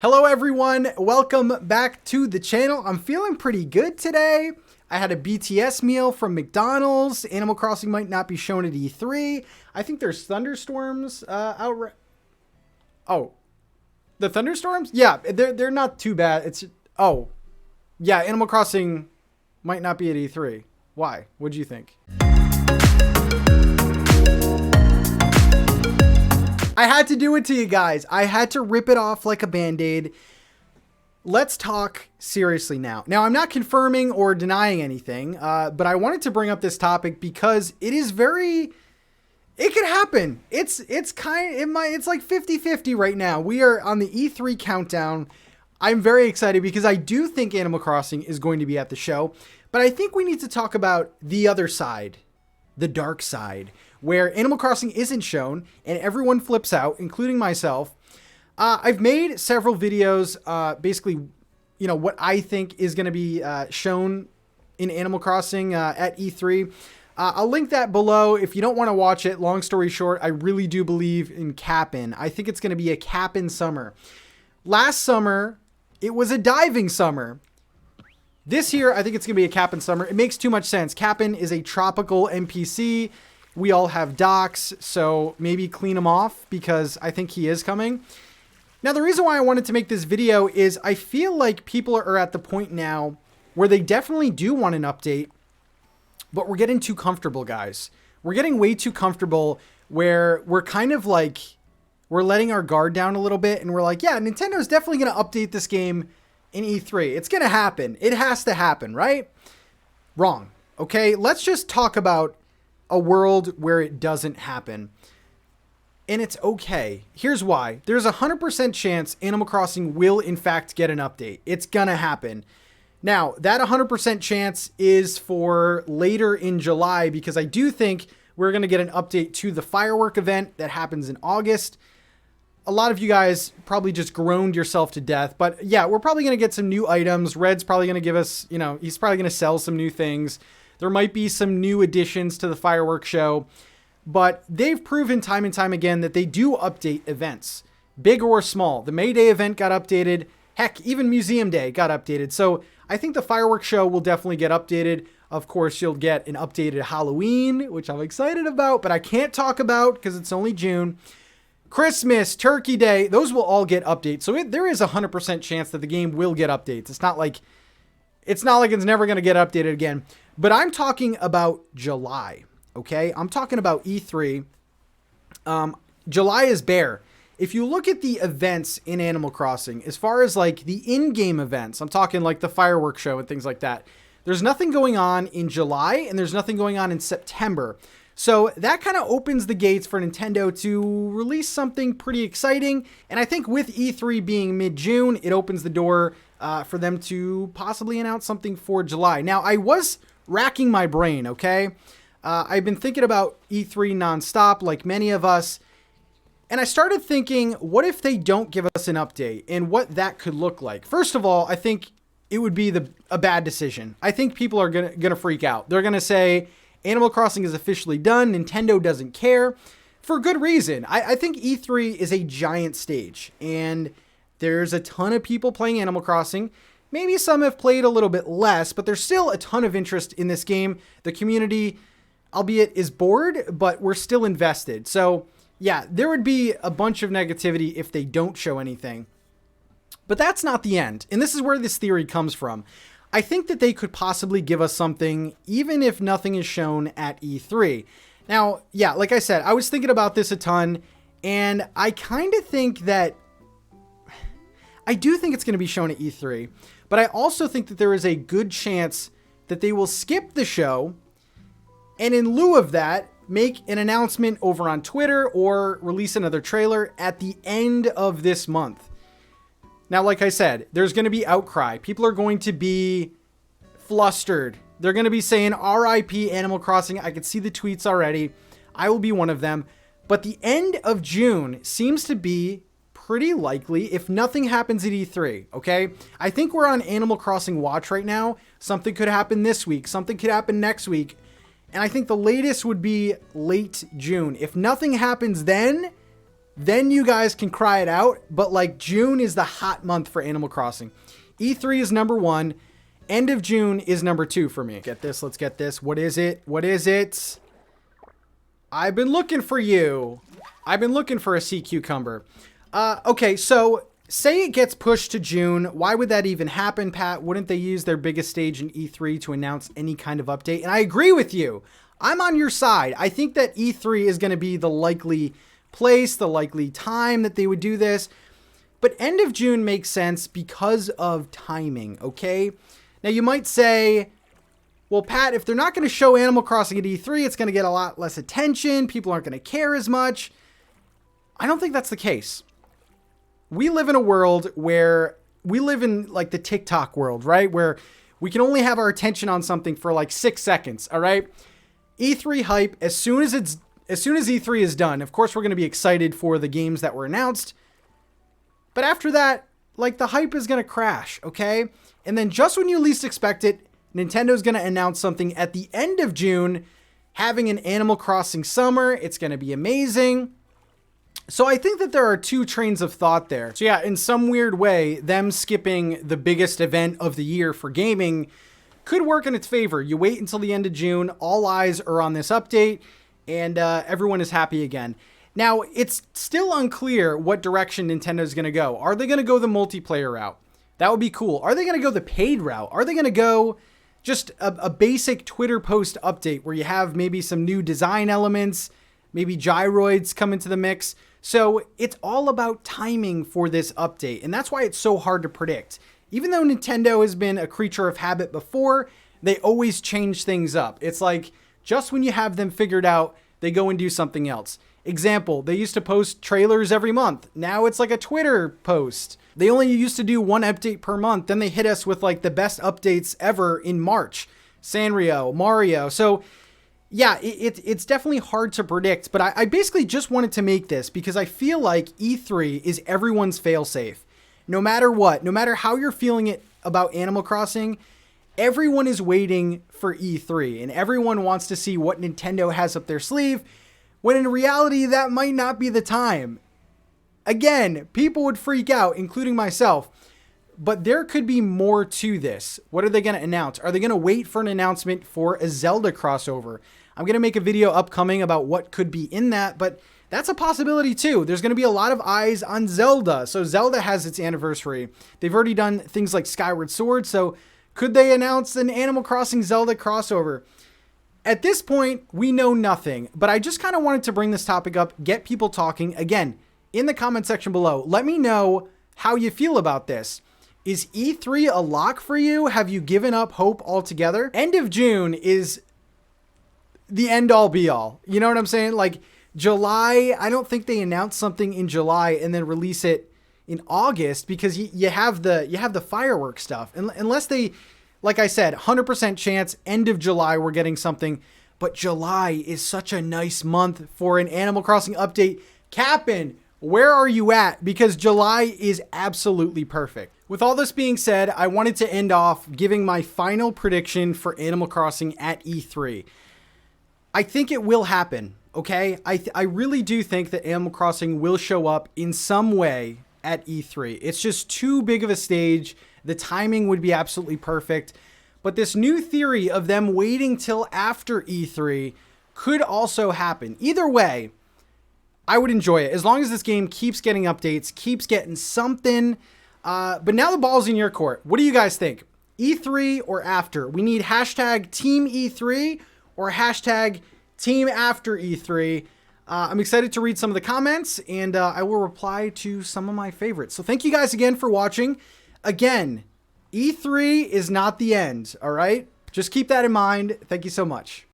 Hello everyone, welcome back to the channel. I'm feeling pretty good today. I had a BTS meal from McDonald's. Animal Crossing might not be shown at E3. I think there's thunderstorms out. Oh, the thunderstorms? Yeah, they're not too bad. Yeah, Animal Crossing might not be at E3. Why? What'd you think? I had to do it to you guys. I had to rip it off like a Band-Aid. Let's talk seriously now. Now, I'm not confirming or denying anything, but I wanted to bring up this topic because it could happen. It's like 50-50 right now. We are on the E3 countdown. I'm very excited because I do think Animal Crossing is going to be at the show, but I think we need to talk about the other side, the dark side, where Animal Crossing isn't shown and everyone flips out, including myself. I've made several videos, basically, what I think is going to be shown in Animal Crossing at E3. I'll link that below if you don't want to watch it. Long story short, I really do believe in Cap'n. I think it's going to be a Cap'n summer. Last summer, it was a diving summer. This year, I think it's going to be a Cap'n summer. It makes too much sense. Cap'n is a tropical NPC. We all have docks, so maybe clean him off because I think he is coming. Now, the reason why I wanted to make this video is I feel like people are at the point now where they definitely do want an update, but we're getting too comfortable, guys. We're getting way too comfortable where we're kind of like, we're letting our guard down a little bit and we're like, yeah, Nintendo's definitely going to update this game in E3. It's going to happen. It has to happen, right? Wrong. Okay, let's just talk about a world where it doesn't happen. And it's okay. Here's why. There's a 100% chance Animal Crossing will in fact get an update. It's gonna happen. Now, that 100% chance is for later in July because I do think we're gonna get an update to the firework event that happens in August. A lot of you guys probably just groaned yourself to death, but yeah, we're probably gonna get some new items. Red's probably gonna give us, he's probably gonna sell some new things. There might be some new additions to the fireworks show, but they've proven time and time again that they do update events, big or small. The May Day event got updated. Heck, even Museum Day got updated. So I think the fireworks show will definitely get updated. Of course, you'll get an updated Halloween, which I'm excited about, but I can't talk about because it's only June. Christmas, Turkey Day, those will all get updates. So there is a 100% chance that the game will get updates. It's not like it's never going to get updated again. But I'm talking about July, okay? I'm talking about E3. July is bare. If you look at the events in Animal Crossing, as far as like the in-game events, I'm talking like the fireworks show and things like that, there's nothing going on in July and there's nothing going on in September. So that kind of opens the gates for Nintendo to release something pretty exciting. And I think with E3 being mid-June, it opens the door for them to possibly announce something for July. Now, I was racking my brain, okay? I've been thinking about E3 nonstop, like many of us. And I started thinking, what if they don't give us an update and what that could look like? First of all, I think it would be a bad decision. I think people are gonna freak out. They're gonna say, Animal Crossing is officially done. Nintendo doesn't care for good reason. I think E3 is a giant stage and there's a ton of people playing Animal Crossing. Maybe some have played a little bit less, but there's still a ton of interest in this game. The community, albeit, is bored, but we're still invested. So yeah, there would be a bunch of negativity if they don't show anything. But that's not the end. And this is where this theory comes from. I think that they could possibly give us something even if nothing is shown at E3. Now, yeah, like I said, I was thinking about this a ton, and I kind of think that I do think it's going to be shown at E3, but I also think that there is a good chance that they will skip the show and in lieu of that, make an announcement over on Twitter or release another trailer at the end of this month. Now, like I said, there's going to be outcry. People are going to be flustered. They're going to be saying RIP Animal Crossing. I could see the tweets already. I will be one of them. But the end of June seems to be pretty likely if nothing happens at E3, okay? I think we're on Animal Crossing watch right now. Something could happen this week. Something could happen next week. And I think the latest would be late June. If nothing happens then, then you guys can cry it out. But like June is the hot month for Animal Crossing. E3 is number 1. End of June is number 2 for me. Get this. Let's get this. What is it? What is it? I've been looking for you. I've been looking for a sea cucumber. Okay, so say it gets pushed to June. Why would that even happen, Pat? Wouldn't they use their biggest stage in E3 to announce any kind of update? And I agree with you. I'm on your side. I think that E3 is going to be the likely place, the likely time that they would do this. But end of June makes sense because of timing, okay? Now you might say, well, Pat, if they're not going to show Animal Crossing at E3, it's going to get a lot less attention. People aren't going to care as much. I don't think that's the case. We live in a world where we live in like the TikTok world, right? Where we can only have our attention on something for like 6 seconds, all right? E3 hype, as soon as E3 is done, of course, we're going to be excited for the games that were announced. But after that, like the hype is going to crash, okay? And then just when you least expect it, Nintendo's going to announce something at the end of June, having an Animal Crossing summer. It's going to be amazing. So I think that there are 2 trains of thought there. So yeah, in some weird way, them skipping the biggest event of the year for gaming could work in its favor. You wait until the end of June, all eyes are on this update, and everyone is happy again. Now, it's still unclear what direction Nintendo is going to go. Are they going to go the multiplayer route? That would be cool. Are they going to go the paid route? Are they going to go just a basic Twitter post update where you have maybe some new design elements, maybe gyroids come into the mix? So it's all about timing for this update, and that's why it's so hard to predict. Even though Nintendo has been a creature of habit before, they always change things up. It's like just when you have them figured out, they go and do something else. Example, they used to post trailers every month. Now it's like a Twitter post. They only used to do 1 update per month. Then they hit us with like the best updates ever in March. Sanrio, Mario. So yeah, it's definitely hard to predict, but I basically just wanted to make this because I feel like E3 is everyone's failsafe. No matter what, no matter how you're feeling it about Animal Crossing, everyone is waiting for E3 and everyone wants to see what Nintendo has up their sleeve, when in reality, that might not be the time. Again, people would freak out, including myself, but there could be more to this. What are they going to announce? Are they going to wait for an announcement for a Zelda crossover? I'm going to make a video upcoming about what could be in that, but that's a possibility too. There's going to be a lot of eyes on Zelda. So Zelda has its anniversary. They've already done things like Skyward Sword. So could they announce an Animal Crossing Zelda crossover? At this point, we know nothing, but I just kind of wanted to bring this topic up, get people talking. Again, in the comment section below, let me know how you feel about this. Is E3 a lock for you? Have you given up hope altogether? End of June is the end all be all. You know what I'm saying? Like July, I don't think they announce something in July and then release it in August because you have the fireworks stuff. Unless they, like I said, 100% chance end of July we're getting something. But July is such a nice month for an Animal Crossing update. Cap'n, where are you at? Because July is absolutely perfect. With all this being said, I wanted to end off giving my final prediction for Animal Crossing at E3. I think it will happen, okay? I really do think that Animal Crossing will show up in some way at E3. It's just too big of a stage. The timing would be absolutely perfect. But this new theory of them waiting till after E3 could also happen. Either way, I would enjoy it as long as this game keeps getting updates, keeps getting something. But now the ball's in your court. What do you guys think? E3 or after? We need hashtag Team E3 or hashtag Team After E3. I'm excited to read some of the comments, and I will reply to some of my favorites. So thank you guys again for watching. Again, E3 is not the end, all right? Just keep that in mind. Thank you so much.